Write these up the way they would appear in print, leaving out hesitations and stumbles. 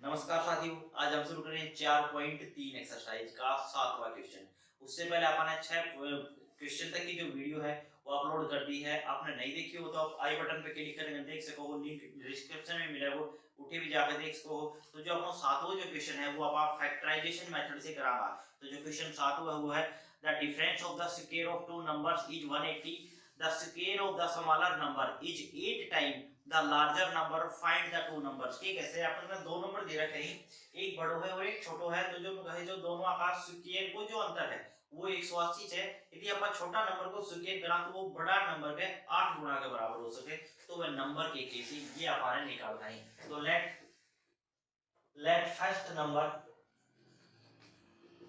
नमस्कार साथियों, आज हम शुरू करें 4.3 एक्सरसाइज का 7वां क्वेश्चन। उससे पहले अपन ने 6 क्वेश्चन तक की जो वीडियो है वो अपलोड कर दी है। आपने नहीं देखी हो तो आप आई बटन पे क्लिक करके देख सको, लिंक डिस्क्रिप्शन में मिला, वो उठे भी जाकर देख सको। तो जो अपना 7वां जो क्वेश्चन है वो आप फैक्टराइजेशन मेथड से करांगा। तो जो क्वेश्चन 7वां है वो है the difference of the square of two numbers is 180, the square of the smaller number is 8 time the larger number, find the two numbers. ठीक है, ऐसे अपन ने दो नंबर दे रखे हैं, एक बड़ो है और एक छोटो है। तो जो कहे जो दोनों आकाश स्क्वायर को जो अंतर है वो 180 है। यदि अपन छोटा नंबर को स्क्वायर करा तो वो बड़ा नंबर के 8 गुना के बराबर हो सके, तो वह नंबर के कैसे ये अपन ने निकालना है। तो let first number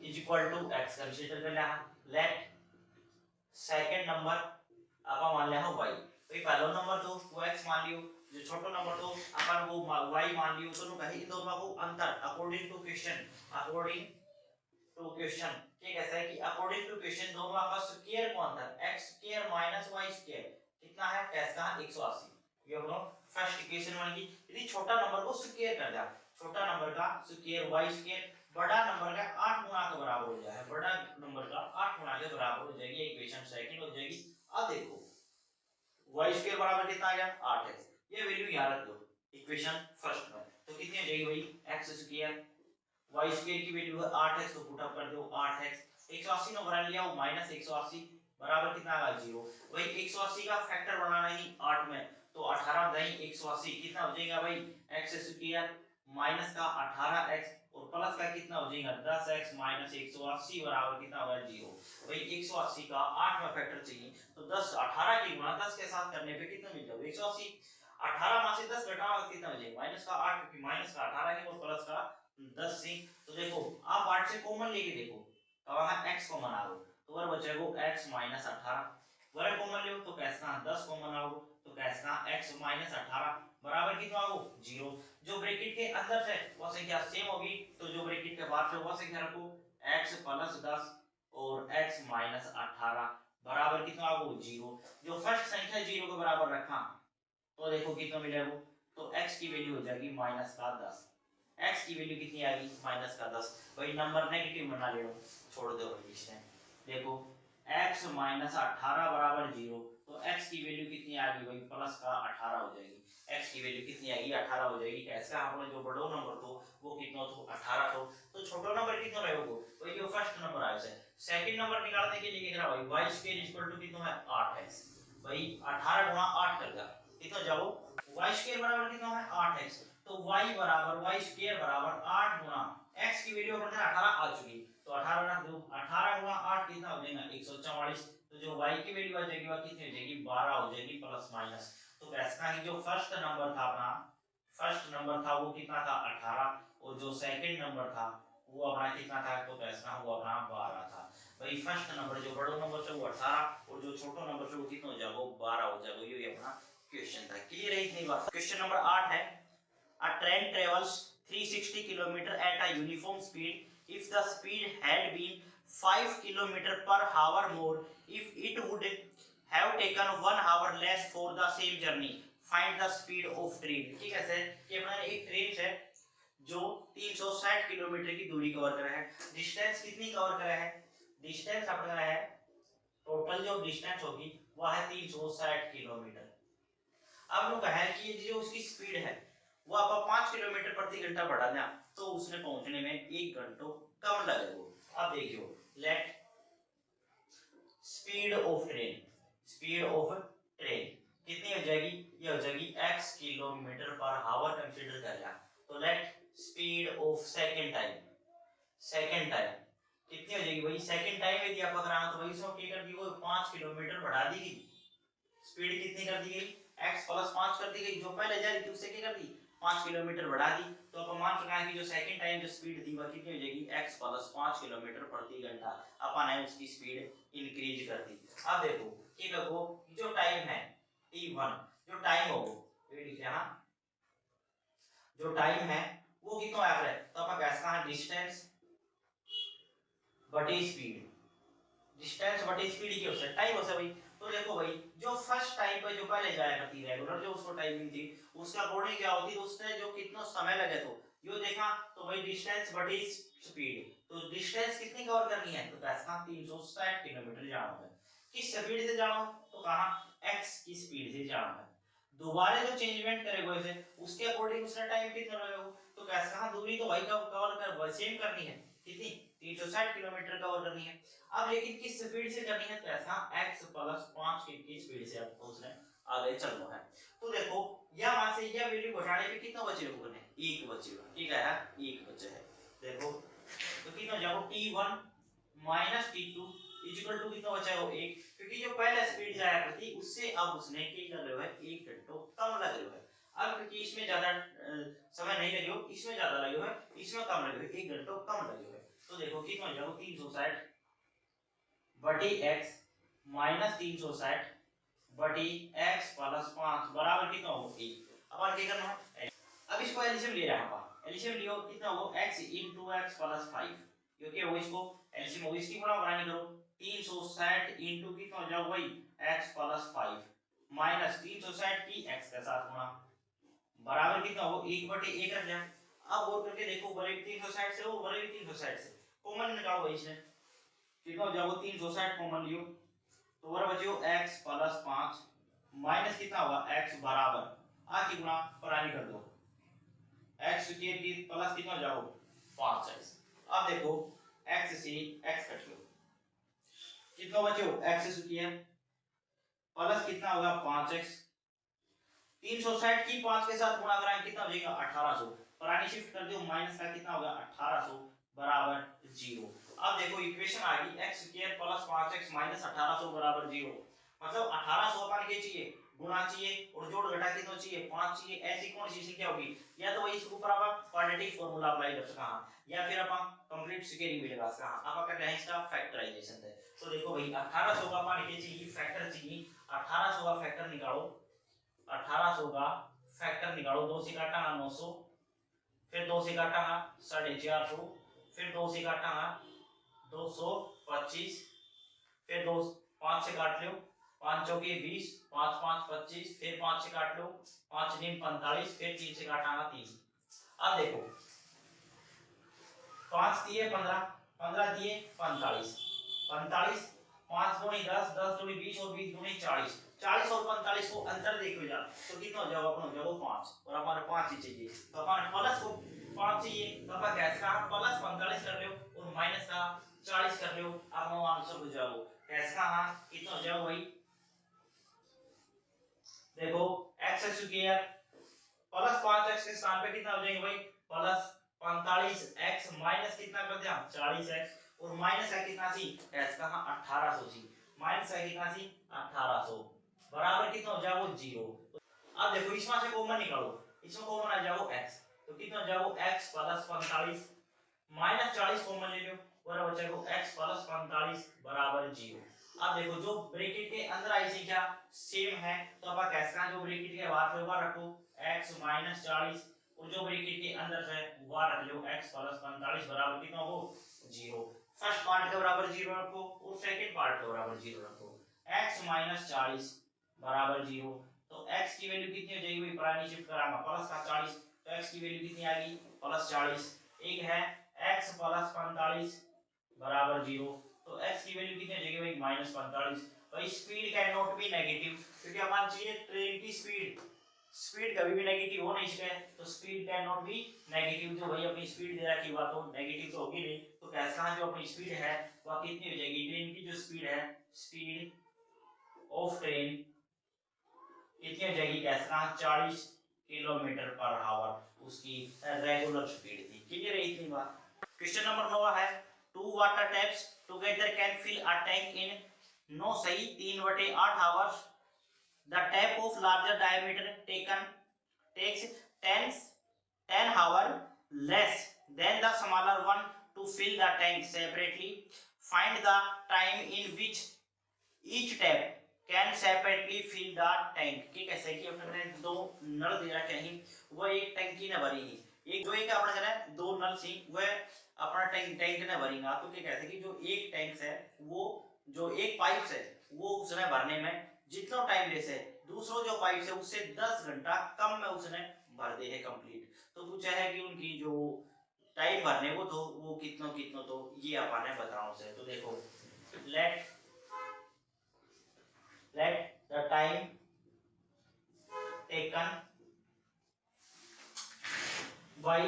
is equal to x consider कर लिया। लेट सेकंड नंबर अपन मान लिया y। भाई पहला नंबर तो वो x मान लियो, जो छोटा नंबर तो अपन वो y मान लियो। तो कहे इन दोनों को अंतर अकॉर्डिंग टू क्वेश्चन क्या कैसा है कि अकॉर्डिंग टू क्वेश्चन दोनों का स्क्वायर को अंतर x square minus y square कितना है, कैसा 180। ये अपना फर्स्ट इक्वेशन बनेगी। यदि छोटा नंबर को स्क्वायर कर दिया, छोटा नंबर का स्क्वायर y स्क्वायर बड़ा नंबर का 8 गुना के बराबर हो जाए, बड़ा नंबर का 8 गुना के बराबर हो जाएगी। इक्वेशन सेकंड हो जाएगी। अब देखो y स्क्वायर बराबर कितना आ गया 8x, ये वैल्यू याद रख दो इक्वेशन फर्स्ट में। तो कितनी हो जाएगी भाई x स्क्वायर, y स्क्वायर की वैल्यू है 8x, तो पुट अप कर दो 8x। 180 ने बना लिया, माइनस 180 बराबर कितना आएगा 0। भाई 180 का फैक्टर बनाना ही 8 में, तो 18 दही 180 कितना हो जाएगा भाई x स्क्वायर माइनस का 18x और प्लस का कितना हो जाएगा 10x माइनस 180 बराबर कितना होगा 0। भाई 180 का 8 में फैक्टर चाहिए, तो 10 18 की गुणा 10 के साथ करने पे कितना मिल जाएगा 180। 18 में से 10 घटाओ कितना हो जाएगा माइनस का 8, क्योंकि माइनस का 18 है और प्लस का 10 सी। तो देखो आप 8 से कॉमन लेके देखो, तो वहां x कॉमन आ गो तो वर बचेगा x माइनस 18। वर कॉमन ले तो कैसा 10 कॉमन आओ तो कैसा x माइनस 18 बराबर कितना आओ 0। जो ब्रैकेट के अंदर से वो संख्या सेम होगी, तो जो ब्रैकेट के बाहर से वो संख्या रखो x प्लस 10 और x माइनस 18 बराबर कितना आओ 0। जो फर्स्ट संख्या 0 के बराबर रखा तो देखो कितना मिलेगा, तो x की वैल्यू हो जाएगी माइनस का 10। x की वैल्यू कितनी आ गई माइनस का 10। भाई नंबर नेगेटिव बना ले लो, छोड़ दो भाई इसमें। देखो x माइनस 18 बराबर 0, तो x की वैल्यू कितनी आ गई भाई प्लस का 18 हो जाएगी। x की वैल्यू कितनी आएगी 18 हो जाएगी। ऐसा अपना जो बड़ा नंबर तो वो कितना तो 18 तो छोटा नंबर कितना रहेगा भाई जो फर्स्ट नंबर आया है। सेकंड नंबर निकालने के लिए लिख रहा भाई y स्क्वायर इक्वल टू कितना है 8x। भाई 18 गुणा 8 कर दिया कितना जाओ y स्क्वायर बराबर कितना है 8x, तो y बराबर y स्क्वायर बराबर 8 गुना x की वैल्यू अपन 18 आ चुकी, तो 18 गुना 2 18 गुना 8 कितना हो जाएगा 144। तो जो y की वैल्यू आ जाएगी वो कितनी हो जाएगी 12 हो जाएगी प्लस माइनस। तो ऐसा ही जो फर्स्ट नंबर था अपना, फर्स्ट नंबर था वो कितना था 18 और जो सेकंड नंबर था वो अपना कितना था तो कैसा वो अपना 12 था। भाई फर्स्ट नंबर जो बड़ा नंबर से वो 18 और जो छोटा नंबर से वो कितना हो जाएगा 12 हो जाएगा। ये अपना क्वेश्चन था। क्लियर है इतनी बात। क्वेश्चन नंबर 8 है a train travels 360 km at a uniform speed if the speed had been 5 km per hour more, if it would have taken 1 hour less for the same journey, find the speed of train। ठीक है sir, ये अपना एक train है जो 360 kilometre की दूरी cover कर रहा है। डिस्टेंस कितनी कवर कर रहा है, डिस्टेंस अपना है टोटल जो डिस्टेंस होगी वह है 360 किलोमीटर। अब लोग है कि जो उसकी स्पीड है वो आप 5 किलोमीटर प्रति घंटा बढ़ा दें तो उसने पहुंचने में 1 घंटा कम लगेगा। अब देखियो let speed of train, speed of train कितनी हो जाएगी, ये हो जाएगी x kilometre per hour consider कर लिया। तो let speed of second time, second time कितनी हो जाएगी भाई सेकंड टाइम यदि आप कराना तो भाई इसमें क्या कर दी वो 5 किलोमीटर बढ़ा दी गई, स्पीड कितनी कर दी गई x प्लस 5 कर दी गई, जो पहले जा रही थी उससे क्या कर दी 5 किलोमीटर बढ़ा दी। तो अपन मान चुका है कि जो सेकंड टाइम जो स्पीड थी वह कितनी हो जाएगी x प्लस 5 किलोमीटर प्रति घंटा। अपन है उसकी स्पीड इंक्रीज कर दी। अब देखो कि देखो जो टाइम है t1, जो टाइम हो ये लिख यहां जो टाइम है वो कितना आया है, तो अपन कैसा है डिस्टेंस बटे स्पीड, डिस्टेंस बटे स्पीड की होता है टाइम होता है भाई। तो देखो भाई जो फर्स्ट टाइम पे जो पहले जाया करती रेगुलर जो उसको टाइमिंग थी उसका अकॉर्डिंग क्या होती है, उसने जो कितना समय लगे तो यो देखा तो भाई डिस्टेंस बटी स्पीड, तो डिस्टेंस कितनी कवर करनी है, तो कहा 360 किलोमीटर जाना है। किस स्पीड से जाना, तो कहा x की स्पीड से जाना है। दोबारा जो चेंजमेंट करेगा इसे उसके अकॉर्डिंग उसका टाइम कितना लगेगा, तो कहा दूरी तो भाई कवर कर सेम करनी है, कितनी 360 किलोमीटर कवर करनी है। अब लेकिन किस स्पीड से करनी है, तो ऐसा x + 5 की स्पीड से आपको उसने आगे चलना है। तो देखो यहाँ से यह वैल्यू घटाने पे कितना बचेगा, ने 1 बचेगा, ठीक है 1 बचा है। देखो तो कितना हो जाएगा t1 - t2 = कितना बचा है 1, क्योंकि जो पहले स्पीड जाया करती उससे अब उसने क्या लग रहा है 1 घंटा कम लग रहा है। अब क्योंकि इसमें ज्यादा समय नहीं लगे हो, इसमें ज्यादा लगे हो, इसमें कम लगे हो, 1 घंटा कम लगे हो। तो देखो कितना हो जाएगा 360 बटी x - 360 बटी x + 5 बराबर कितना हो 1। अपन क्या करना है, अब इसको एलसीएम ले रहा है अपन, एलसीएम लियो कितना हो x * x + 5, क्योंकि वो इसको एलसीएम हो इसकी गुणा बनानी करो 360 इंटू कितना हो जाएगा भाई x + 5 माइनस 360 की x के साथ गुणा बराबर कितना हो 1/1 रख लिया। अब और करके देखो बड़े 360 से वो बड़े 360 से कॉमन निकालो भाई इसमें, कितना हो जाएगा 360 कॉमन लियो तो वर बचियो x + 5 माइनस कितना होगा x बराबर आ की गुणा परानी कर दो x स्क्वायर की प्लस कितना हो जाओ 5x। अब देखो x से x कट लो कितना बचो x स्क्वायर प्लस कितना होगा 5x 360 की 5 के साथ गुणा कराएं कितना हो जाएगा 1800, परानी शिफ्ट कर दो माइनस का कितना होगा 1800 बराबर 0। अब देखो इक्वेशन आ गई x स्क्वायर + 5x - 1800 बराबर 0, मतलब 1800 अपन के चाहिए गुणा चाहिए और जोड़ घटा कितना चाहिए 5 चाहिए। ऐसी कौन सी संख्या होगी, या तो वही इसके ऊपर अपन क्वाड्रेटिक फार्मूला अप्लाई कर सकते हैं या फिर अपन कंप्लीट स्क्वायरिंग भी लगा सकते हैं। अपन कर रहे हैं इसका फैक्टराइजेशन है। तो देखो भाई 1800 का अपन के चाहिए फैक्टर चाहिए, 1800 का फैक्टर निकालो, 1800 का फैक्टर निकालो, 2 से काटा 900, फिर 2 से काटा 450, फिर 2 से काटा 225, फिर 2 5 से काट लो 5 चौके 20, 5 5 25, फिर 5 से काट लो 5 9 45, फिर 3 से काटा 3। अब देखो 5 दिए 15, 15 दिए 45, 45 5 दूनी 10, 10 दूनी 20 और 20 दूनी 40, 40 और 45 को अंतर देखो यार तो कितना हो जाएगा, अपन हो जाएगा 5 और हमारे 5 ही चाहिए तो अपन प्लस को 5 चाहिए तो अपन कैसे का प्लस 45 कर लो और माइनस का 40 कर लो, अब वो आंसर हो जाओ कैसे का कितना हो जाओ भाई। देखो x स्क्वायर प्लस 5x के स्थान पे कितना हो जाएगा भाई प्लस 45x माइनस कितना कर दिया 40x और माइनस का कितना सी x का 1800 सी माइनस का कितना सी 1800 बराबर कितना हो जाएगा 0। अब देखो इसमें से कॉमन निकालो, इसमें कॉमन आ जाओ x तो कितना हो जाएगा x + 45 माइनस 40 कॉमन ले लो बराबर बचेगा x + 45 बराबर 0। अब देखो जो ब्रैकेट के अंदर आई संख्या सेम है तो अब कैसे का जो ब्रैकेट के बाहर से बाहर रखो x - 40 और जो ब्रैकेट के अंदर है वो रख लो x + 45 बराबर कितना हो 0। फर्स्ट पार्ट के बराबर 0 रखो और सेकंड पार्ट के बराबर 0 रखो, x - 40 बराबर 0 तो x की वैल्यू कितनी हो जाएगी भाई परानी शिफ्ट करांगा प्लस का 40 तो x की वैल्यू कितनी आ गई +40। एक है x + 45 बराबर 0 तो x की वैल्यू कितनी हो जाएगी भाई -45। भाई speed can not be negative क्योंकि अपन चाहिए ट्रेन की स्पीड, स्पीड कभी भी नेगेटिव हो नहीं सकती तो speed can not be negative. जो भाई अपनी स्पीड दे रखी हुआ तो नेगेटिव तो होगी नहीं तो कैसा जो अपनी स्पीड है वह कितनी हो जाएगी, ट्रेन की जो स्पीड है स्पीड ऑफ ट्रेन कितनी हो जाएगी कैसा 40 किलोमीटर/आवर उसकी रेगुलर स्पीड थी। क्लियर है इतनी बात। क्वेश्चन नंबर 9 है two water taps together can fill a tank in 9 सही 3/8 hours. The tap of larger diameter takes 10 hour less than the smaller one to fill the tank separately. Find the time in which each tap can separately fill the tank। कि कैसे कि अपने दो नल दे रखे हैं वो एक टंकी ने भरी है एक जो एक अपना क्या है दो नल सी वह अपना टैंक ने भरेगा तो क्या कहते हैं कि जो एक टैंक है वो जो एक पाइप है वो उसने भरने में जितना टाइम लेसे दूसरों जो पाइप है उससे 10 घंटा कम में उसने भर दे है कंप्लीट। तो पूछा है कि उनकी जो टाइम भरने को तो वो कितनों कितनों, तो ये अपन ने बताओ से। तो देखो let the time taken by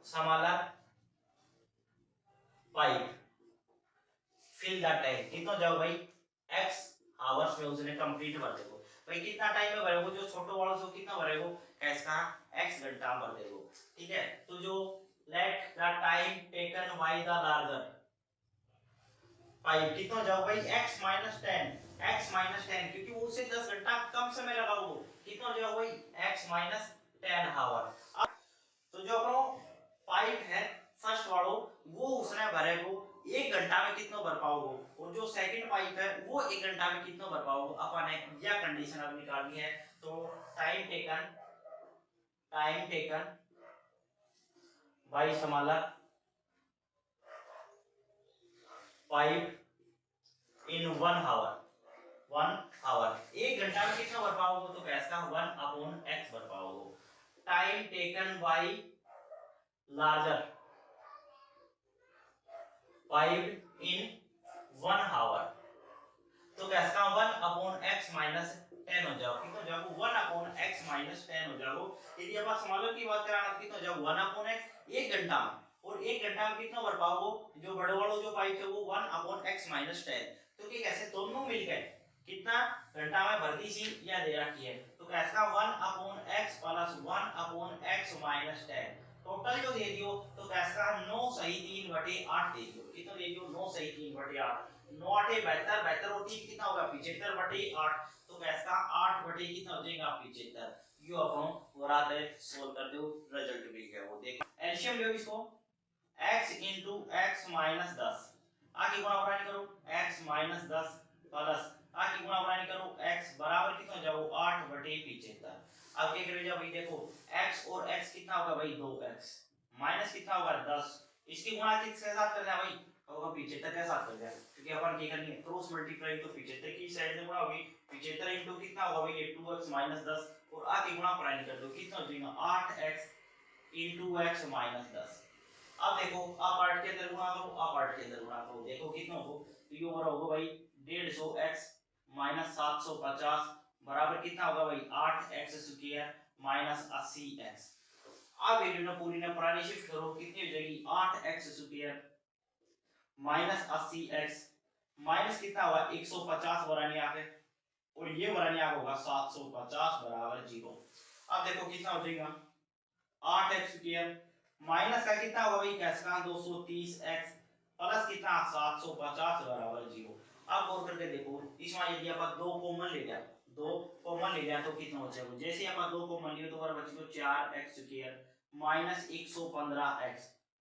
smaller pipe fill the time, कितना जाओ भाई x आवर्स में उसने कंप्लीट भर देगो। भाई कितना टाइम में भरेगो, जो छोटो वाला सो कितना भरेगो कैस का x घंटा भर देगो। ठीक है, तो जो late the time taken by the larger pipe कितना जाओ भाई x - 10 क्योंकि वो उससे 10 घंटा कम समय लगा वो, कितना जाओ भाई x - 10 आवर। तो जो अपनो पाइप है फर्स्ट वालो वो उसने भरे को 1 घंटा में कितना भर पाओगे, और जो सेकंड पाइप है वो 1 घंटा में कितना भर पाओगे। अपन ने यह कंडीशन अब निकालनी है। तो time taken by smaller pipe in 1 hour 1 घंटा में कितना भर पाओगे, तो गैस का 1/x भर पाओगे। Time taken by larger pipe in 1 hour, तो गैस का 1/x - 10 हो जाओ, कितना हो जाओ 1/x - 10 हो जाओ। यदि अपन समालर की बात करें तो कितना हो जाओ 1/x 1 घंटा में, और 1 घंटा में कितना भर पाओगे, जो बड़े वालों जो पाइप है वो 1/x - 10। तो कि कैसे दोनों मिलकर कितना घंटा में भर दी सी या दे रखी है, तो कैसा 1/x + 1/x - 10 टोटल जो दे दियो, तो कैसा 9 सही 3/8 दे दियो। कितना दे दियो 9 सही 3/8, 9 8 72 72 और 3 कितना होगा 75/8, तो कैसा 8 कितना हो जाएगा 75। यो अपन वरात है सोल्व कर दो, रिजल्ट मिल गया। वो देखो एलसीएम लो इसको, x * x - 10 आगे गुणा उड़ानी करो x - 10 प्लस आगे गुणा उड़ानी करो x बराबर कितना जाओ 8/75। अब क्या करेगा भाई, देखो x और x कितना होगा भाई 2x माइनस कितना होगा 10, इसकी गुणा किसके साथ करना है भाई, होगा 75 के साथ कर दिया, क्योंकि अपन क्या करनी है क्रॉस मल्टीप्लाई, तो 75 की साइड से गुणा होगी 75 इंटू कितना होगा भाई ये 2x - 10, और आगे गुणा उड़ानी कर दो कितना हो जाएगा 8x * x - 10। अब देखो आ पार्ट के अंदर गुणा करो, आ पार्ट के अंदर गुणा करो, देखो कितना होगा, तो ये होगा भाई 150x - 750 बराबर कितना होगा भाई 8x² - 80x। अब वैल्यू ना पूरी ना पुरानी शिफ्ट करो, कितनी हो जाएगी 8x² - 80x माइनस कितना होगा 150 वरानी आके, और ये वरानी आगे होगा 750 बराबर 0। अब देखो कितना हो जाएगा 8x² माइनस का कितना होगा भाई कैसे का 230x प्लस कितना 750 बराबर 0। अब गौर करके देखो इसमें यदि अपन 2 कॉमन ले लिया, 2 कॉमन ले लिया तो कितना हो जाएगा, जैसे अपन 2 कॉमन लियो तो ऊपर बचेगा 4x² माइनस 115x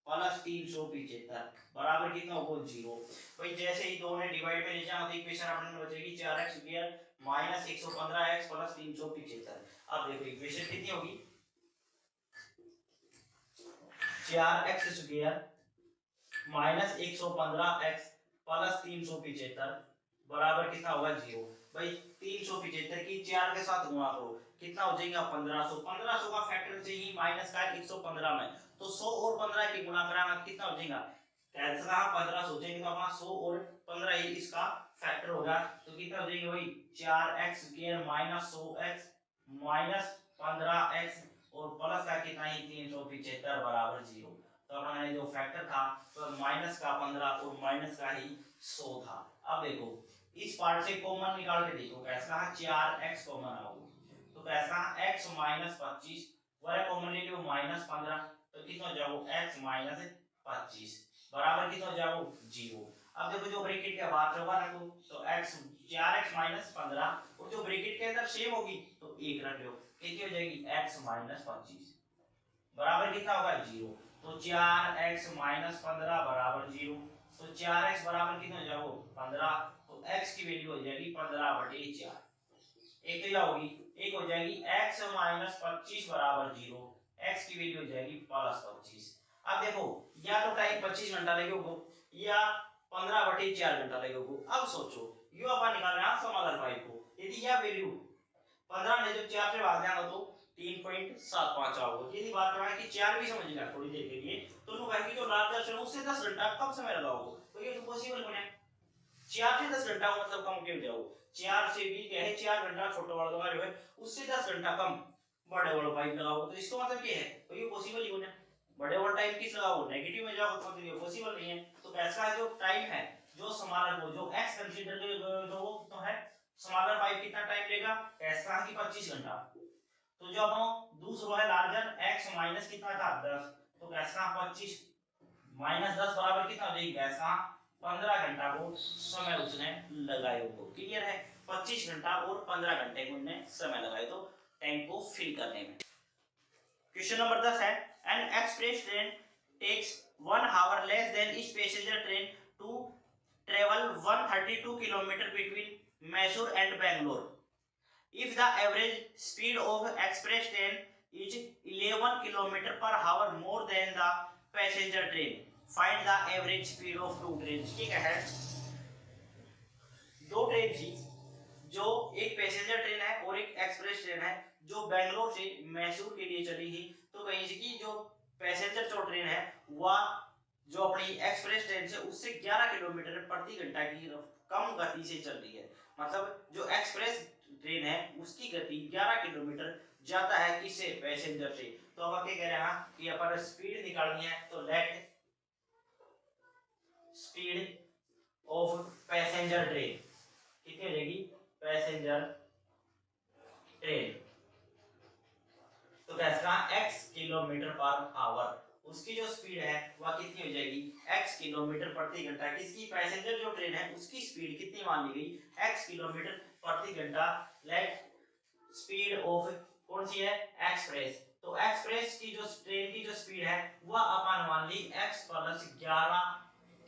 प्लस 375 बराबर कितना होगा 0। भाई जैसे ही 2 ने डिवाइड में ले जाना तो इक्वेशन अपन में बचेगी 4x² माइनस 115x प्लस 375। अब देखो इक्वेशन कितनी होगी 4x² माइनस 115x प्लस 375 बराबर कितना होगा 0। भाई 375 की 4 के साथ गुणा करो कितना हो जाएगा 1500, 1500 का फैक्टर चाहिए माइनस का 115 में, तो 100 और 15 की गुणा कराना कितना हो जाएगा कैंसिल का 1500 हो जाएगा, तो अपना 100 और 15 ही इसका फैक्टर होगा, तो कितना हो जाएगा भाई 4x² minus 100x minus 15x और प्लस का कितना ही 375 बराबर 0। तो अपना जो फैक्टर था तो माइनस का 15 और माइनस का ही 100 था। अब देखो इस पार्ट से कॉमन निकाल के देखो कैसा है 4x कॉमन आओगे, तो कैसा x - 25 वह कॉमन ले लो -15, तो कितना हो जाओ x - 25 बराबर कितना हो जाओ 0। अब देखो जो ब्रैकेट के बाहर होगा रखो, तो x 4x - 15 और जो ब्रैकेट के अंदर सेम होगी तो 1 रख लो, कितनी हो जाएगी x - 25 बराबर कितना होगा 0। तो 4x - 15 बराबर 0, तो 4x बराबर कितना हो जाओ 15, तो x की वैल्यू हो जाएगी 15/4। एक तो क्या होगी एक हो जाएगी x - 25 बराबर 0, x की वैल्यू हो जाएगी +25। अब देखो या तो टाइम 25 घंटा लगेगा या 15/4 घंटा लगेगा। अब सोचो यो अपन निकाल रहे हैं समाधान पाइप को, यदि यह वैल्यू 15 में जब 4 से भाग जाएगा तो 3.75 आओगे। यदि बात करें कि 4 भी समझना थोड़ी देर के लिए, तो नु कहे कि जो लार्जर है उससे 10 घंटा कम समय लगाओगे, तो ये तो पॉसिबल बने। 4 से 10 घंटा मतलब कम क्यों जाओ, 4 से भी क्या है 4 घंटा छोटा वाला लगा रहे हो, उससे 10 घंटा कम बड़े वाला पाइप लगाओ, तो इसका मतलब क्या है, तो ये पॉसिबल ही होना। बड़े वाला टाइम किस लगाओ, नेगेटिव में जाओ, तो मतलब ये पॉसिबल नहीं है। तो कैसा जो टाइम है, जो स्मॉलर को जो x कंसीडर जो वो तो है स्मॉलर पाइप कितना टाइम लेगा, कैसा की 25 घंटा। तो जो अपन दूसरा है लार्जर x माइनस कितना था 10, तो कैसा 25 माइनस 10 बराबर कितना हो जाएगा, कैसा 15 घंटा को समय उसने लगाए हो। क्लियर है, 25 घंटा और 15 घंटे को उसने समय लगाए तो टैंक को फिल करने में। क्वेश्चन नंबर 10 है, an express train takes 1 hour less than each passenger train to travel 132 kilometre between Mysore and Bangalore. If the average speed of express train is 11 km per hour more than the passenger train, find the average speed of two trains। ठीक है, दो train थी, जो एक passenger train है और एक express train है, जो बेंगलोर से मैसूर के लिए चली थी। तो कहीं से कि जो पैसेंजर जो ट्रेन है वह जो अपनी एक्सप्रेस ट्रेन से उससे 11 किलोमीटर प्रति घंटा की कम गति से चल रही है। मतलब जो एक्सप्रेस ट्रेन है उसकी गति 11 किलोमीटर ज्यादा है किससे, पैसेंजर से। तो अब क्या कह रहे हैं कि अपन स्पीड निकालनी है, तो let speed of passenger train कितनी हो जाएगी, पैसेंजर ट्रेन, तो कैसा x किलोमीटर पर आवर, उसकी जो स्पीड है वह कितनी हो जाएगी, x किलोमीटर प्रति घंटा। किसकी, पैसेंजर जो ट्रेन है उसकी स्पीड कितनी मान ली गई, x किलोमीटर प्रति घंटा। लेट स्पीड ऑफ कौन सी है, एक्सप्रेस, तो एक्सप्रेस की जो ट्रेन की जो स्पीड है वह अपन मान ली x plus 11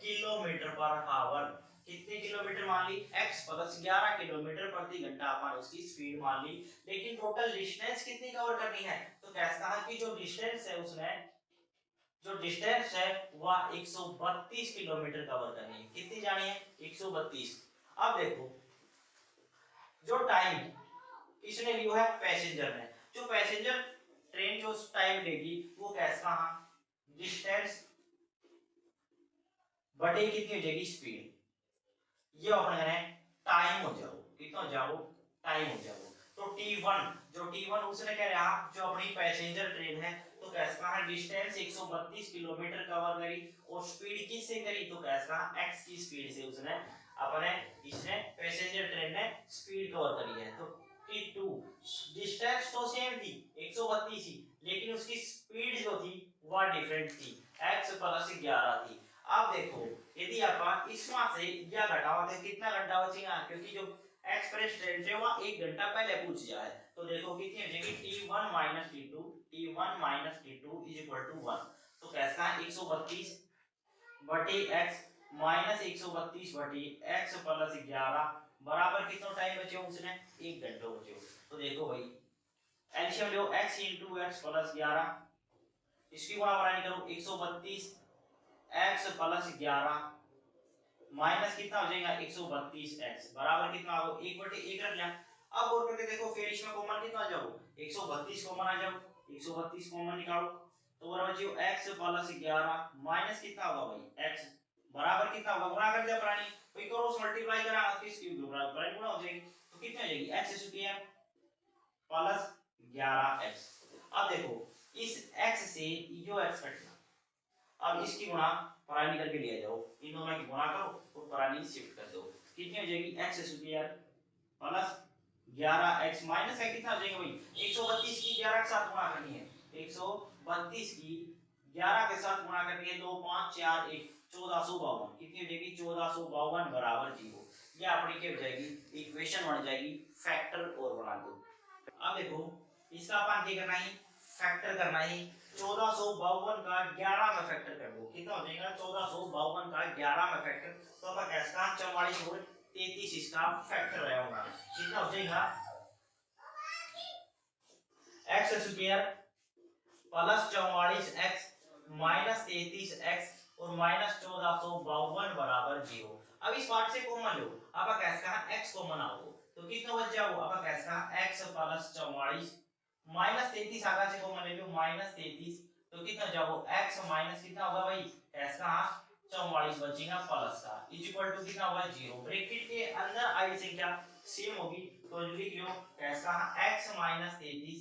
kilometre per hour. कितने किलोमीटर मान ली, x प्लस 11 किलोमीटर प्रति घंटा अपन उसकी स्पीड मान ली। लेकिन टोटल डिस्टेंस कितनी कवर करनी है, तो कैसे कहा कि जो डिस्टेंस है उसने जो डिस्टेंस है वह 132 किलोमीटर कवर करनी है। कितनी जानी है, 132। अब देखो जो टाइम किसने लिया है, पैसेंजर ने। जो पैसेंजर ट्रेन जो टाइम लेगी वो कैसे कहा, डिस्टेंस बटे कितनी हो जाएगी स्पीड, ये अपन करें टाइम हो जाओ, कितना हो जाओ, टाइम हो जाओ। तो t1 जो t1 उसने कह रहा जो अपनी पैसेंजर ट्रेन है, तो कैसे कहा डिस्टेंस 132 किलोमीटर कवर करी और स्पीड किससे करी, तो कैसे कहा x की स्पीड से उसने अपने इसने पैसेंजर ट्रेन ने स्पीड कवर करी है। तो t2 डिस्टेंस तो सेम थी 132 ही, लेकिन उसकी स्पीड जो थी वह डिफरेंट थी, x प्लस 11 थी। अब देखो यदि अपन इसमें से या घटाओ तो कितना घंटा बचेगा, क्योंकि जो एक्सप्रेस ट्रेन से वहां 1 घंटा पहले पहुंच जाए। तो देखो कितनी हो जाएगी, t1 minus t2, t1 minus t2 is equal to 1। तो कैसा है 132 बटे x माइनस 132 बटे x प्लस 11 बराबर कितना टाइम बचे उसने, 1 घंटा बचे। तो देखो भाई एलसीएम लो x into x प्लस 11, इसकी गुणा बनानी करो 132 x प्लस 11 माइनस कितना हो जाएगा 132x बराबर कितना हो 1/1 रख लिया। अब और करके देखो फिर इसमें कॉमन कितना आ जाओ 132 कॉमन आ जाओ, 132 कॉमन निकालो तो बराबर बचियो x प्लस 11 माइनस कितना होगा भाई x बराबर कितना होगा, गुणा कर दिया प्राणी कोई क्रॉस मल्टीप्लाई करा किस क्यूब के बराबर गुणा हो जाएगी। तो कितनी हो जाएगी x स्क्वायर प्लस 11x। अब देखो इस x से यो x कटना, अब इसकी गुणा पराई निकल के लिए जाओ, इन दोनों की गुणा करो और पराई शिफ्ट कर दो, कितनी हो जाएगी x square plus 11x minus है कितना हो जाएगा भाई 132 की 11 के साथ गुणा करनी है, 132 की 11 के साथ गुणा करनी है 2 5 4 1 1452, कितनी हो जाएगी 1452 बराबर 0। ये अपनी क्या हो जाएगी इक्वेशन बन जाएगी, फैक्टर और बना दो। अब देखो इसका अपन क्या करना है, फैक्टर करना है 1452 का 11 में फैक्टर कर दो, कितना हो जाएगा 1452 का 11 में फैक्टर, तो अपन कैसा 44 और 33 इसका फैक्टर आया होगा, कितना हो जाएगा x square plus 44x minus 33x और माइनस 1452 बराबर 0। अब इस पार्ट से कॉमन लो, अब कैसा x कॉमन आओ तो कितना बच जाओ, अब कैसा x प्लस 44 -33 आगे से कॉमन ले लो -33, तो कितना जाओ x माइनस कितना होगा भाई s का 44 बचेगा प्लस का इज इक्वल टू कितना होगा 0। ब्रैकेट के अंदर आई संख्या सेम होगी तो लिख लो s का x माइनस 33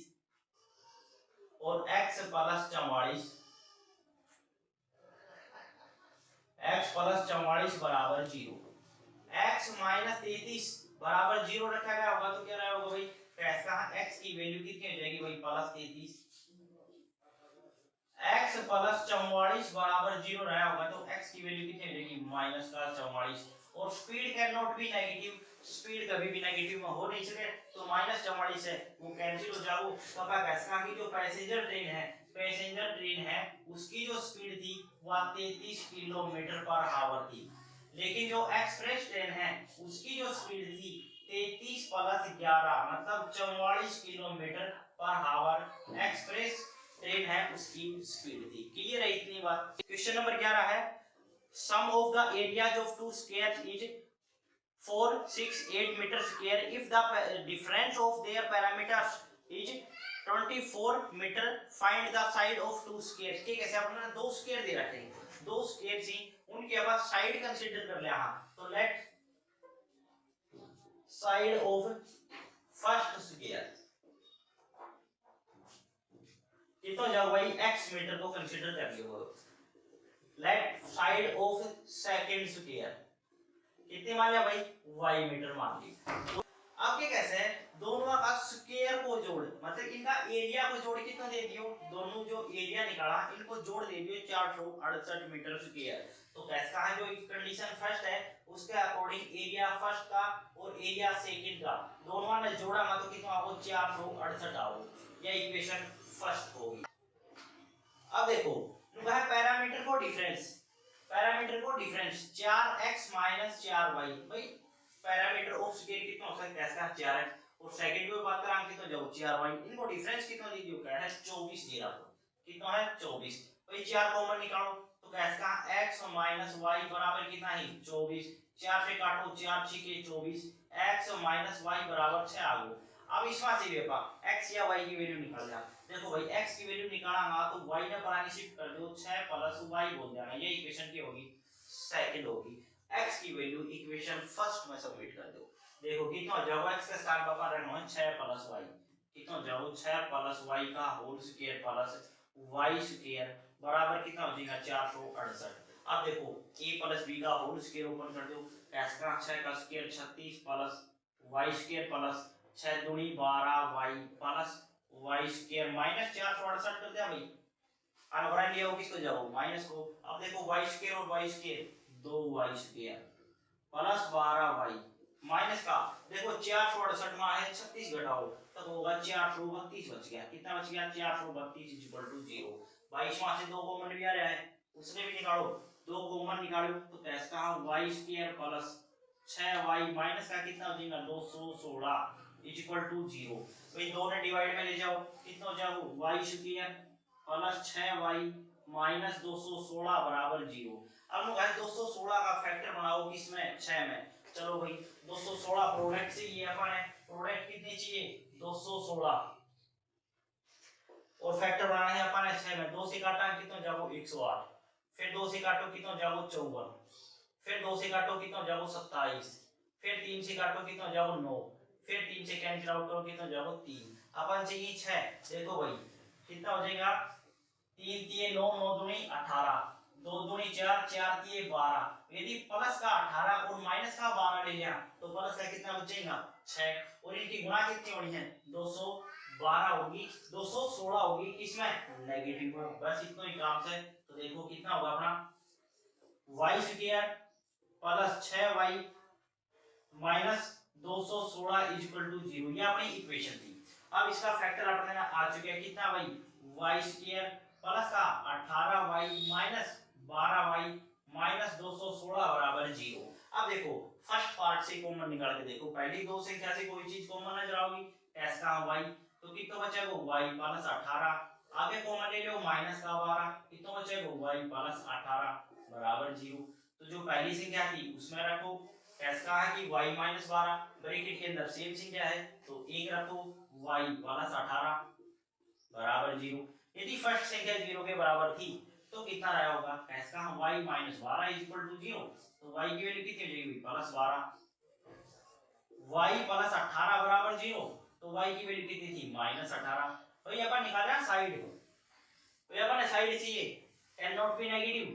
और x प्लस 44, x प्लस 44 बराबर 0। x माइनस 33 बराबर 0 रखा गया होगा तो क्या रहेगा भाई s का x की वैल्यू कितनी हो जाएगी भाई प्लस 33, x प्लस 44 बराबर 0 रहा होगा तो x की वैल्यू कितनी हो जाएगी माइनस का 44। और speed can not be negative, speed कभी भी नेगेटिव में हो नहीं सके तो -44 है वो कैंसिल हो जाओ। तो आपका कैसा की जो पैसेंजर ट्रेन है उसकी जो स्पीड थी वो 33 किलोमीटर पर आवर थी, लेकिन जो एक्सप्रेस ट्रेन है उसकी जो स्पीड थी 33 प्लस 11 मतलब 44 kilometre per hour express train है उसकी स्पीड थी। क्लियर है इतनी बात। क्वेश्चन नंबर 11 है sum of the areas of two squares is 468 metre square if the difference of their perimeters is 24 metre find the side of two squares. ठीक है, अपने दो स्क्वायर दे रखे हैं, दो स्क्वायर ही उनके अब साइड कंसीडर कर लिया। हां तो let side of first square कितना जाओ भाई x मीटर को कंसीडर कर लियो। Let side of second square कितने मान लिया भाई y मीटर मान लिया। अब क्या कैसे है दोनों का स्क्वायर को जोड़ मतलब इनका एरिया को जोड़ कितना दे दियो, दोनों जो एरिया निकाला इनको जोड़ दे दियो 468 मीटर स्क्वायर। तो कैसा है जो कंडीशन फर्स्ट है उसके अकॉर्डिंग एरिया फर्स्ट का और एरिया सेकंड का दोनों ने जोड़ा मतलब कितना आओ 468 आओ, ये इक्वेशन फर्स्ट होगी। अब देखो पैरामीटर को डिफरेंस 4x 4y भाई पैरामीटर ऑफ स्क्वायर कितना हो सकता है इसका 4x और सेकंड में बात करें कितना जाओ 4y, इनको डिफरेंस कितना दे दियो क्या है 24 दे रहा हो, कितना है 24। भाई 4 कॉमन निकालो तो क्या इसका x y बराबर कितना है 24, 4 से काटो 4 6 के 24 x y बराबर 6 आ गयो। अब इसमें से देखो x या y की वैल्यू निकाल जा। देखो भाई x की वैल्यू निकालना तो y ने परानी शिफ्ट कर दो 6 प्लस y बोल देना, ये इक्वेशन की होगी सेकंड होगी। x की वैल्यू इक्वेशन फर्स्ट में सबमिट कर दो। देखो कितना हो जाएगा x का स्थान पर अपन रखना है 6 प्लस y, कितना हो जाएगा 6 प्लस y का whole square plus y square बराबर कितना हो जाएगा 468। अब देखो a प्लस b का होल स्क्वायर ओपन कर दो, x का 6 का square 36 plus y square plus 6 दूनी 12 y plus y square minus 468 कर दिया भाई। अनवरा लिया हो किसको जाओ माइनस को। अब देखो y स्क्वायर और y square 2y square plus 12y minus का देखो 468 में है 36 घटाओ तब होगा 432 बच गया, कितना बच गया 432 0। 22 में से 2 कॉमन भी आ रहा है उसने भी निकालो, 2 कॉमन निकालो तो कैसे कहां y square plus 6y minus का कितना हो जाएगा 216 0। भाई 2 ने डिवाइड में ले जाओ कितना हो जाएगा y square plus 6y minus 216 बराबर 0। अब लोग 216 का फैक्टर बनाओ किसमें 6 में। चलो भाई 216 प्रोडक्ट से ये अपन है प्रोडक्ट कितनी चाहिए 216 और फैक्टर बनाना है अपन 6 में। 2 से काटा कितना जाओ 108, फिर 2 से काटो कितना जाओ 54, फिर 2 से काटो कितना जाओ 27, फिर 3 से काटो कितना जाओ 9, फिर 3 से कैंसिल आउट करो कितना जाओ 3, अपन चाहिए 6। देखो भाई कितना हो जाएगा 3 3 9 9 दूनी 18, 2 दूनी 4 4 3 12। यदि प्लस का 18 और माइनस का 12 ले लिया तो प्लस का कितना बचेगा 6 और इनकी गुणा कितनी होनी है 212 होगी 216 होगी इसमें नेगेटिव में। बस इतना ही काम से तो देखो कितना होगा अपना y square plus 6y minus 216 0, ये अपनी इक्वेशन थी। अब इसका फैक्टर अपने आ चुके हैं कितना भाई y स्क्वायर प्लस का 18y माइनस 12y माइनस 216 बराबर 0। अब देखो फर्स्ट पार्ट से कॉमन निकाल के देखो, पहली दो संख्या से कोई चीज कॉमन नजर आओगी s का y तो कितना बचेगा y प्लस 18, आगे कॉमन ले लो माइनस का 12 कितना बचेगा y प्लस 18 बराबर 0। तो जो पहली संख्या थी उसमें रखो s का है कि y माइनस 12 ब्रैकेट के अंदर सेम संख्या है तो एक रखो y प्लस 18 बराबर 0। यदि फर्स्ट संख्या 0 के बराबर थी तो कितना रहा होगा, कैसा y minus 12 is equal to 0, तो y की वैल्यू कितनी हो जाएगी प्लस 12, y प्लस 18 बराबर 0, तो y की वैल्यू कितनी थी माइनस 18। तो ये अपन निकाल रहे हैं साइड को, तो ये अपन साइड चाहिए can not be negative,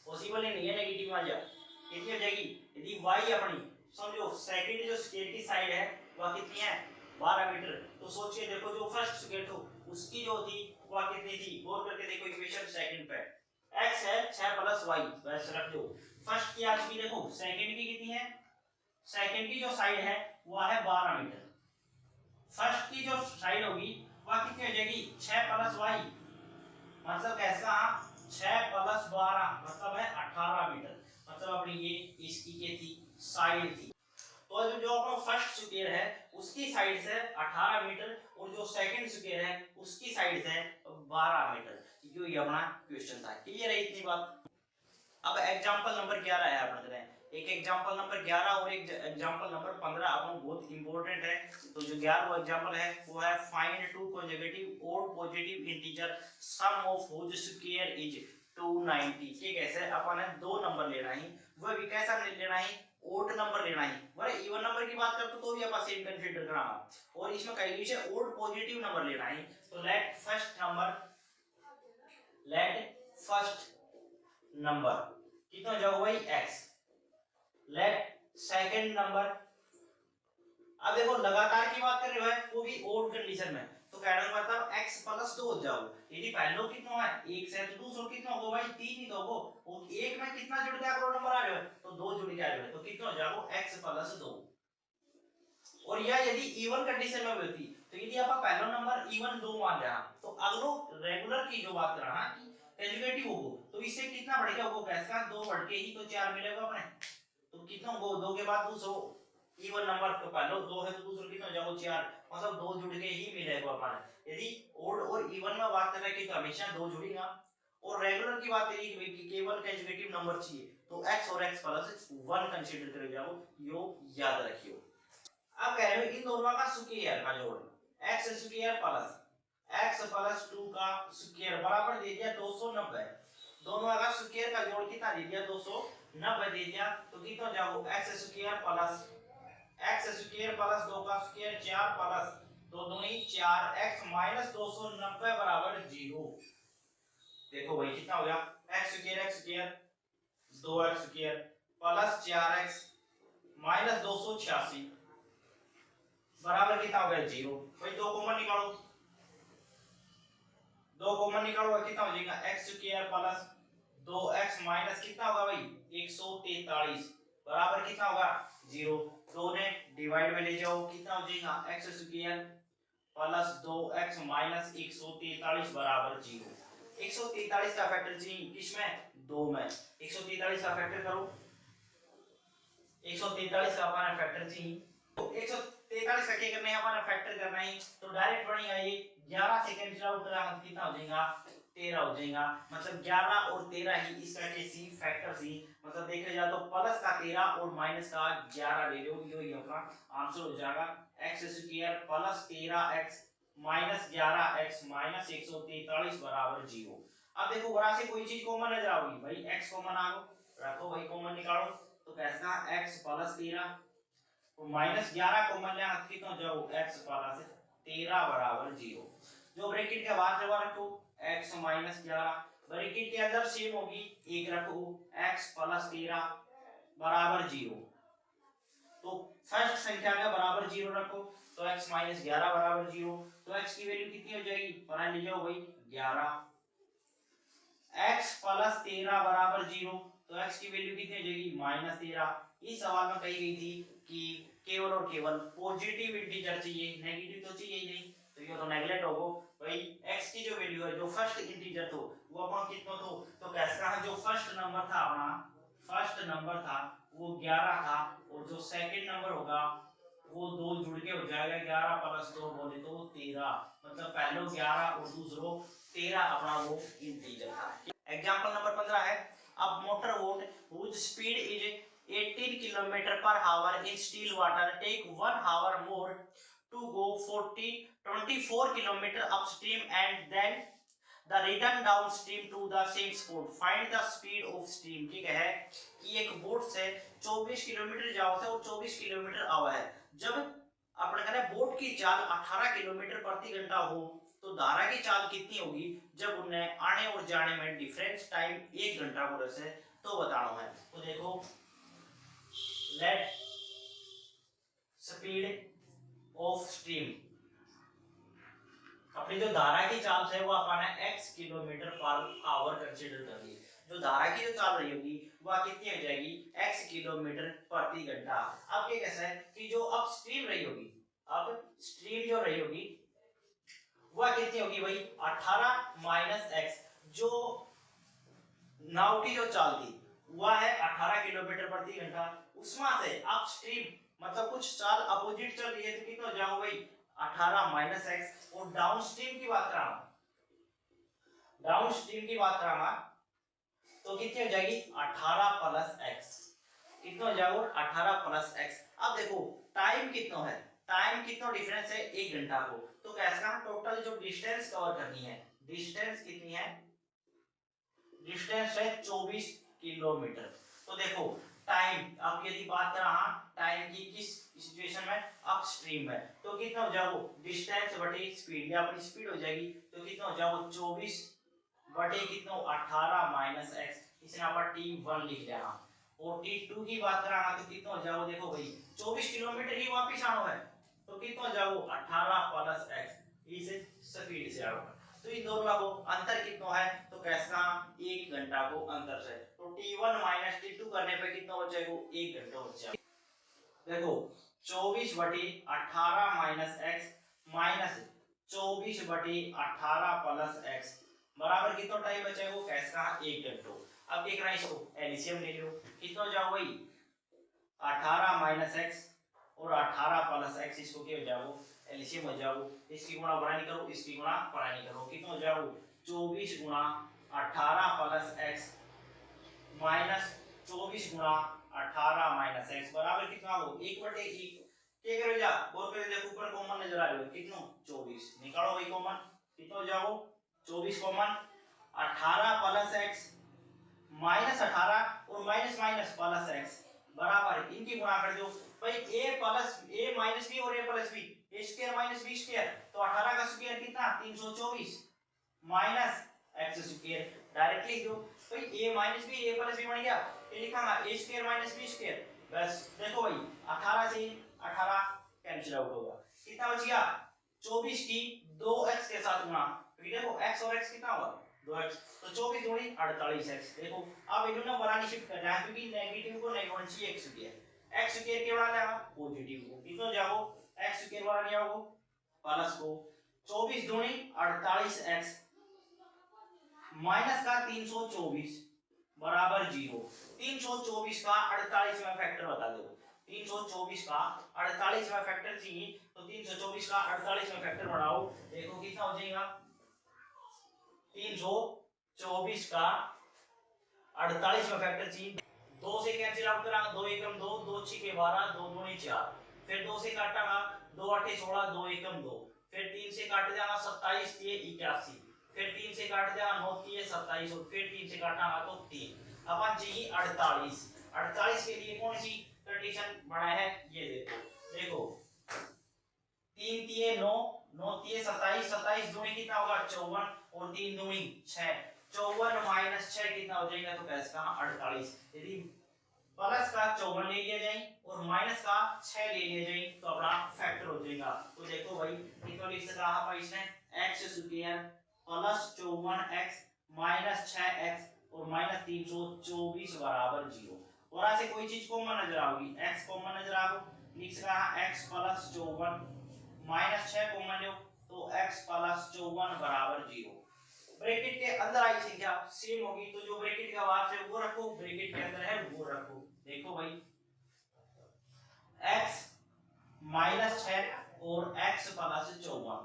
possible ही नहीं है नेगेटिव आ जाए, कितनी हो जाएगी, यदि y अपनी समझो सेकंड जो स्क्वायर की साइड है वह कितनी है 12 मीटर, तो सोचिए देखो जो फर्स्ट स्क्वायर था उसकी जो थी वह कितनी थी, गौर करके देखो इक्वेशन सेकंड पे x है 6 प्लस y, वैसे रख दो। फर्स्ट की आज की देखो सेकंड की कितनी है, सेकंड की जो साइड है वह है 12 मीटर, फर्स्ट की जो साइड होगी वह कितनी हो जाएगी 6 प्लस y, मतलब कैसा 6 प्लस 12 मतलब है 18 मीटर, मतलब अपनी ये इसकी क्या थी साइड थी। तो जो अपना फर्स्ट स्क्वायर है उसकी साइड से 18 मीटर और जो सेकंड स्क्वायर है उसकी साइड से 12 मीटर, जो ये अपना क्वेश्चन था। क्लियर है इतनी बात। अब एग्जांपल नंबर 11 है अपन करें, एक एग्जांपल नंबर 11 और एक एग्जांपल नंबर 15 अपन बहुत इंपॉर्टेंट है। तो जो 11वां एग्जांपल है वो है फाइंड टू कंसेक्यूटिव और positive integer sum of whose square is 290। ठीक है, ऐसे अपन ने दो नंबर लेना है, वह भी कैसा लेना है ओड नंबर लेना है, वह इवन नंबर की बात करते तो भी अपन सेम कंसीडर कराना, और इसमें कई विषय ओड पॉजिटिव नंबर लेना है। तो लेट फर्स्ट नंबर कितना जाओ भाई x, लेट सेकंड नंबर, अब देखो लगातार की बात कर रहे हो वो भी ओड कंडीशन में, तो कहने का मतलब x प्लस 2 हो जाओ, यदि पहलो कितना है 1 से तो दूसरा कितना होगा भाई 3 ही तो होगा, और एक में कितना जुड़ के आपको नंबर आ रहा है तो 2 जुड़ के आ रहा है, तो कितना हो जाओ x प्लस 2। और यह यदि इवन कंडीशन में होती तो यदि आप पहला नंबर इवन 2 मान रहा तो अगलो रेगुलर की जो बात कर रहा कि कंजुगेटिव होगा तो इससे कितना बढ़ेगा वो कैसा 2 बढ़ के ही तो 4 मिलेगा अपने, तो कितना होगा 2 के बाद दूसरा इवन नंबर तो पहले 2 है तो दूसरा कितना हो जाएगा 4, मतलब 2 जुड़ के ही मिलेगा अपने। यदि ओड और इवन में बात करें कि तो हमेशा 2 जुड़ेगा, और रेगुलर की बात करें कि केवल कंजुगेटिव नंबर चाहिए तो x और x प्लस 1 कंसीडर कर जाओ, यो याद रखियो। अब कह रहे हो इन दोनों का स्क्वायर का जोड़ x square plus x plus 2 का स्क्वायर बराबर दे दिया 290, दोनों का स्क्वायर का जोड़ कितना दे दिया 290 दे दिया, तो कितना जाओ x स्क्वायर प्लस 2 का स्क्वायर 4 प्लस 2 दूनी 4x माइनस 290 बराबर 0। देखो भाई कितना हो गया x square 2x square plus 4x minus 286 बराबर कितना हो गया 0। भाई दो कॉमन निकालो, कितना हो जाएगा x square plus 2x minus कितना होगा भाई 143 बराबर कितना होगा 0। दो ने डिवाइड में ले जाओ कितना हो जाएगा x square plus 2x minus 143 बराबर 0। 143 का फैक्टर चाहिए किसमें 2 में, 143 का फैक्टर करो, 143 का अपना फैक्टर चाहिए, तो 143 का क्या करना है अपना फैक्टर करना है, तो डायरेक्ट बनेगा ये 11 से कैंसिल आउट करा कितना हो जाएगा 13 हो जाएगा, मतलब 11 और 13 ही इसका कैसी फैक्टर सी, मतलब देखा जाए तो प्लस का 13 और माइनस का 11 ले लो, ये अपना आंसर हो जाएगा x square plus 13x minus 11x minus 143 बराबर 0। अब देखो बड़ा से कोई चीज कॉमन नजर आओगी भाई x कॉमन आ रखो भाई कॉमन निकालो, तो कैसा x प्लस 13 तो माइनस 11 कॉमन ले हाथ कितना जाओ x प्लस 13 बराबर 0। जो ब्रैकेट के बाहर जगह रखो x माइनस 11, ब्रैकेट के अंदर सेम होगी एक रखो x प्लस 13 बराबर 0, तो फर्स्ट संख्या का बराबर 0 रखो तो x माइनस 11 बराबर 0, तो x की वैल्यू कितनी हो जाएगी पढ़ा ले जाओ भाई 11, x प्लस 13 बराबर 0, तो x की वैल्यू कितनी हो जाएगी माइनस 13। इस सवाल में कही गई थी कि केवल और केवल पॉजिटिव इंटीजर चाहिए, नेगेटिव तो चाहिए ही नहीं, तो ये तो नेगलेक्ट होगा भाई। x की जो वैल्यू है जो फर्स्ट इंटीजर तो वो अपना कितना तो कैसा है जो फर्स्ट नंबर था अपना फर्स्ट नंबर था वो 11 था, और जो सेकंड नंबर होगा वो 2 जुड़ के हो जाएगा 11 प्लस 2 बोले तो 13, मतलब पहले 11 और दूसरो 13 अपना वो इंटीजर था। एग्जांपल नंबर 15 है अब motor boat whose speed is 18 km per hour in still water take 1 hour more to to go 24 kilometer upstream and then the return downstream to the same spot. Find the speed of stream. ठीक है कि एक boat से 24 kilometre जाओ से और 24 kilometre आवा है। जब अपन करें बोट की चाल 18 किलोमीटर प्रति घंटा हो तो धारा की चाल कितनी होगी जब उन्हें आने और जाने में डिफरेंस टाइम 1 घंटा हो रहा है तो बताना है। तो देखो लेट स्पीड ऑफ स्ट्रीम, अपनी जो धारा की चाल है वो अपन ने x kilometre per hour consider कर ली। जो धारा की जो चाल रही होगी वह कितनी हो जाएगी x किलोमीटर प्रति घंटा। अब ये कैसा है कि जो अपस्ट्रीम रही होगी, अब स्ट्रीम जो रही होगी वह कितनी होगी भाई 18 माइनस x, जो नाव की जो चाल थी वह है 18 किलोमीटर प्रति घंटा, उसमें से अपस्ट्रीम मतलब कुछ चाल अपोजिट चल रही है तो कितना हो जाएगा भाई 18 माइनस x। और डाउनस्ट्रीम की बात करा, डाउनस्ट्रीम की बात करा तो कितनी हो जाएगी 18 प्लस x, कितना हो जाएगा 18 प्लस x। अब देखो टाइम कितना है, टाइम कितना डिफरेंस है 1 घंटा को, तो कैसे हम टोटल जो डिस्टेंस कवर करनी है, डिस्टेंस कितनी है, डिस्टेंस है 24 किलोमीटर। तो देखो टाइम, अब यदि बात कर रहा टाइम की किस सिचुएशन में अपस्ट्रीम में, तो कितना हो जाएगा डिस्टेंस बटे स्पीड, या अपनी स्पीड हो जाएगी तो कितना हो जाएगा 24 बटे कितना 18 माइनस x, इसने अपन t1 लिख लेना। और t2 की बात करा तो कितना हो जाएगा देखो भाई 24 किलोमीटर ही वापस आना है तो कितना हो जाएगा 18 प्लस x, इसे स्पीड से आना। तो इन दोनों को अंतर कितना है तो कैसा 1 घंटा को अंतर से, तो t1 माइनस t2 करने पे कितना हो जाएगा 1 घंटा हो जाएगा। देखो 24 बटे 18 माइनस x माइनस 24 बटे 18 प्लस x बराबर कितना टाइम बचेगा कैसा 1 घंटा। अब देख रहा है इसको एलसीएम ले लो, कितना हो जाएगा भाई 18 माइनस x और 18 प्लस x, इसको क्या हो जाएगा एलसीएम हो जाओ, इसकी गुणा बढ़ानी करो, इसकी गुणा बढ़ानी करो, कितना हो जाओ 24 गुणा 18 प्लस x माइनस 24 गुणा 18 माइनस x बराबर कितना हो 1 बटे 1। क्या करो जा और फिर देखो ऊपर कॉमन नजर आ रहा है कितना 24, निकालो भाई कॉमन, कितना हो जाओ 24 कॉमन 18 प्लस x माइनस 18 और माइनस माइनस प्लस x बराबर इनकी गुणा कर दो भाई a plus a minus b और a plus b, a square minus b square, तो 18 का स्क्वायर कितना 324 माइनस x स्क्वायर, डायरेक्टली दो भाई a minus b a plus b बन गया, ये लिखांगा a square minus b square. बस देखो भाई 18 से 18 कैंसिल आउट होगा, कितना बच गया 24 की 2x के साथ गुणा, क्योंकि देखो x और x कितना हुआ 2x, तो 24 दूनी 48x। देखो अब इन्होंने बनानी शिफ्ट करना है क्योंकि नेगेटिव को नहीं होना चाहिए x स्क्वायर, x स्क्वायर के बना लेगा पॉजिटिव को, कितना जाओ x स्क्वायर बना लिया हो प्लस को 24 दूनी 48x माइनस का 324 बराबर 0। 324 का 48 में फैक्टर बता दो, 324 का 48 में फैक्टर चाहिए तो 324 का 48 में फैक्टर बढ़ाओ, देखो कितना हो जाएगा 324 का 48 में फैक्टर चाहिए, 2 से कैंसिल आउट करा 2 एकम 2 2 6 12 2 दूनी 4, फिर 2 से काटांगा 2 8 16 2 एकम 2, फिर 3 से काट देगा 27 3 81, फिर 3 से काट देगा 9 3 27 और फिर 3 से काटांगा तो 3, अपन चाहिए 48। 48 के लिए कौन सी कंडीशन बनाया है ये देखो 3 3 9 9 3 27 27 दूनी कितना होगा 54 और 3 दूनी 6, 54 माइनस 6 कितना हो जाएगा तो कैसे का 48। यदि प्लस का 54 ले लिया जाए और माइनस का 6 ले लिया जाए तो अपना फैक्टर हो जाएगा। तो देखो भाई कितना लिख सकता है अपन इसने x square plus 54x minus 6x और माइनस 324 बराबर 0, और ऐसे कोई चीज कॉमन नजर आओगी x कॉमन नजर आओ, लिख सकता है x प्लस 54 माइनस 6 कॉमन लो तो x प्लस 54 बराबर 0। ब्रैकेट के अंदर आई संख्या सेम होगी तो जो ब्रैकेट के बाहर से वो रखो, ब्रैकेट के अंदर है वो रखो। देखो भाई x माइनस 6 और x प्लस 54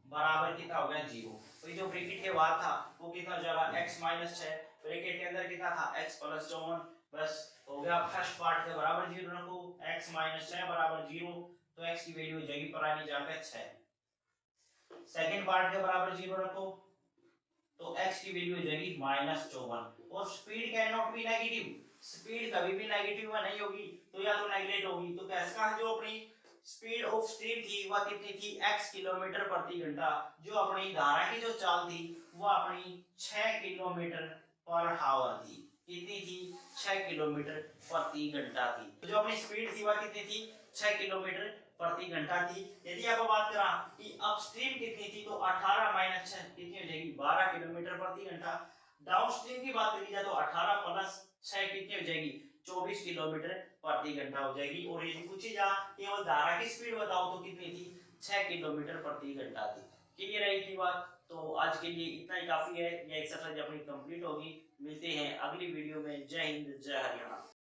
बराबर कितना हो गया 0। तो जो ब्रैकेट के बाहर था वो कितना हो जाएगा x माइनस 6, ब्रैकेट के अंदर कितना था x प्लस 54, बस हो गया फर्स्ट पार्ट के बराबर 0 रखो, x माइनस 6 बराबर 0 तो x की वैल्यू हो जाएगी पर आनी जाकर 6। सेकंड पार्ट के बराबर 0 रखो तो x की वैल्यू हो जाएगी -54। और speed can not be negative, speed कभी भी नेगेटिव में नहीं होगी, तो या तो नेगलेक्ट होगी। तो कैसा जो अपनी स्पीड ऑफ स्ट्रीम थी वह कितनी थी x किलोमीटर प्रति घंटा, जो अपनी धारा की जो चाल थी वह अपनी 6 किलोमीटर पर आवर थी। कितनी थी 6 किलोमीटर प्रति घंटा थी। तो जो अपनी स्पीड थी वह कितनी थी 6 किलोमीटर प्रति घंटा थी। यदि आप बात करा कि अपस्ट्रीम कितनी थी तो 18 माइनस 6 कितनी हो जाएगी 12 किलोमीटर प्रति घंटा। डाउनस्ट्रीम की बात करी जाए तो 18 प्लस 6 कितनी हो जाएगी 24 किलोमीटर प्रति घंटा हो जाएगी। और यदि पूछी जा केवल धारा की स्पीड बताओ तो कितनी थी 6 किलोमीटर प्रति घंटा थी। क्लियर है की बात। तो आज के लिए इतना ही काफी है, यह एक्सरसाइज अपनी कंप्लीट होगी। मिलते हैं अगली वीडियो में। जय हिंद जय हरियाणा।